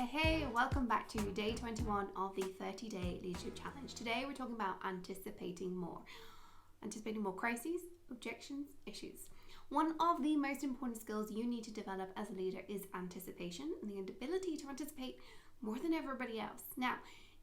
Hey, welcome back to day 21 of the 30-day leadership challenge. Today we're talking about anticipating more crises, objections, issues. One of the most important skills you need to develop as a leader is anticipation and the ability to anticipate more than everybody else. Now,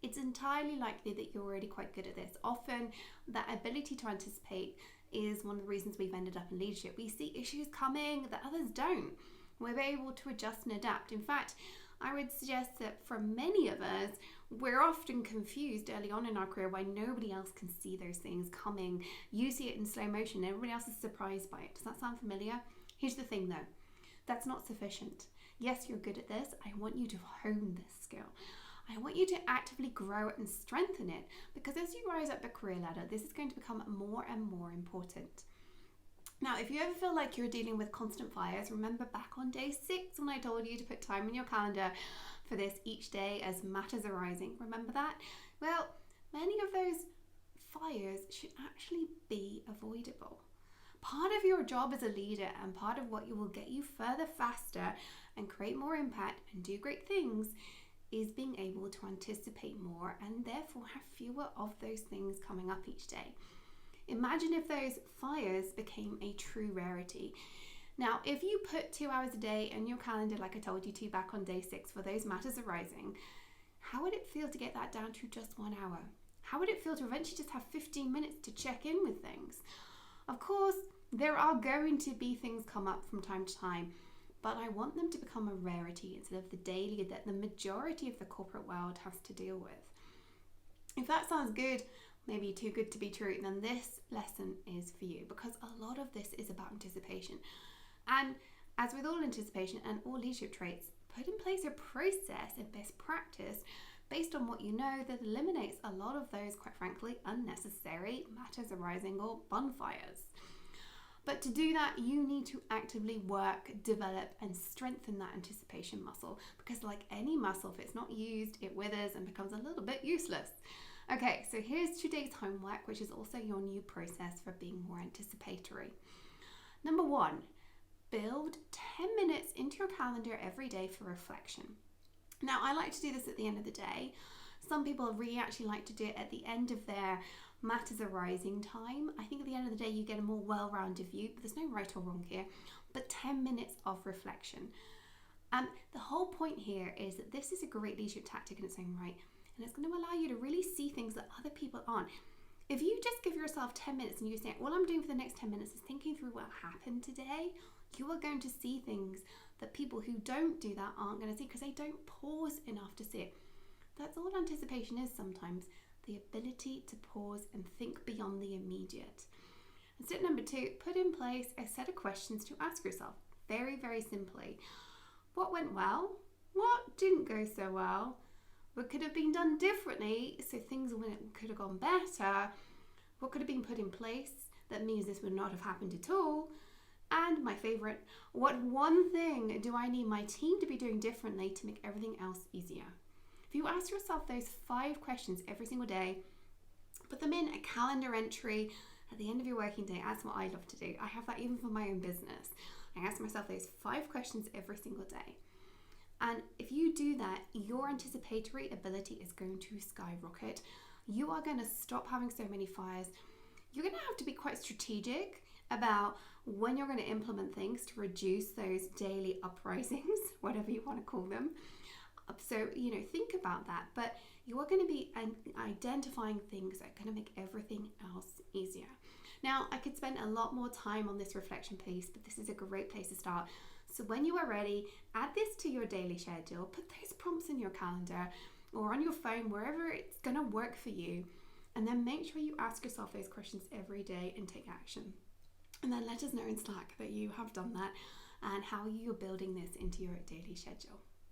it's entirely likely that you're already quite good at this. Often that ability to anticipate is one of the reasons we've ended up in leadership. We see issues coming that others don't. We're able to adjust and adapt. In fact, I would suggest that for many of us, we're often confused early on in our career why nobody else can see those things coming. You see it in slow motion, and everybody else is surprised by it. Does that sound familiar? Here's the thing though, that's not sufficient. Yes, you're good at this. I want you to hone this skill. I want you to actively grow it and strengthen it, because as you rise up the career ladder, this is going to become more and more important. Now, if you ever feel like you're dealing with constant fires, remember back on day 6 when I told you to put time in your calendar for this each day as matters arising. Remember that? Well, many of those fires should actually be avoidable. Part of your job as a leader and part of what will get you further faster and create more impact and do great things is being able to anticipate more and therefore have fewer of those things coming up each day. Imagine if those fires became a true rarity. Now, if you put 2 hours a day in your calendar, like I told you to back on day 6 for those matters arising, how would it feel to get that down to just 1 hour? How would it feel to eventually just have 15 minutes to check in with things? Of course, there are going to be things come up from time to time, but I want them to become a rarity instead of the daily that the majority of the corporate world has to deal with. If that sounds good, maybe too good to be true, then this lesson is for you, because a lot of this is about anticipation. And as with all anticipation and all leadership traits, put in place a process and best practice based on what you know that eliminates a lot of those, quite frankly, unnecessary matters arising or bonfires. But to do that, you need to actively work, develop, and strengthen that anticipation muscle, because like any muscle, if it's not used, it withers and becomes a little bit useless. Okay, so here's today's homework, which is also your new process for being more anticipatory. Number 1, build 10 minutes into your calendar every day for reflection. Now, I like to do this at the end of the day. Some people really actually like to do it at the end of their matters arising time. I think at the end of the day, you get a more well-rounded view, but there's no right or wrong here, but 10 minutes of reflection. And the whole point here is that this is a great leadership tactic in its own right. And it's going to allow you to really see things that other people aren't. If you just give yourself 10 minutes and you say, all I'm doing for the next 10 minutes is thinking through what happened today, you are going to see things that people who don't do that aren't going to see because they don't pause enough to see it. That's all anticipation is sometimes, the ability to pause and think beyond the immediate. And step number 2, put in place a set of questions to ask yourself. Very, very simply. What went well? What didn't go so well? What could have been done differently so things could have gone better? What could have been put in place that means this would not have happened at all? And my favorite, what one thing do I need my team to be doing differently to make everything else easier? If you ask yourself those 5 questions every single day, put them in a calendar entry at the end of your working day. That's what I love to do. I have that even for my own business. I ask myself those 5 questions every single day. And if you do that, your anticipatory ability is going to skyrocket. You are going to stop having so many fires. You're going to have to be quite strategic about when you're going to implement things to reduce those daily uprisings, whatever you want to call them. So, think about that. But you are going to be identifying things that are going to make everything else easier. Now, I could spend a lot more time on this reflection piece, but this is a great place to start. So when you are ready, add this to your daily schedule, put those prompts in your calendar or on your phone, wherever it's going to work for you. And then make sure you ask yourself those questions every day and take action. And then let us know in Slack that you have done that and how you're building this into your daily schedule.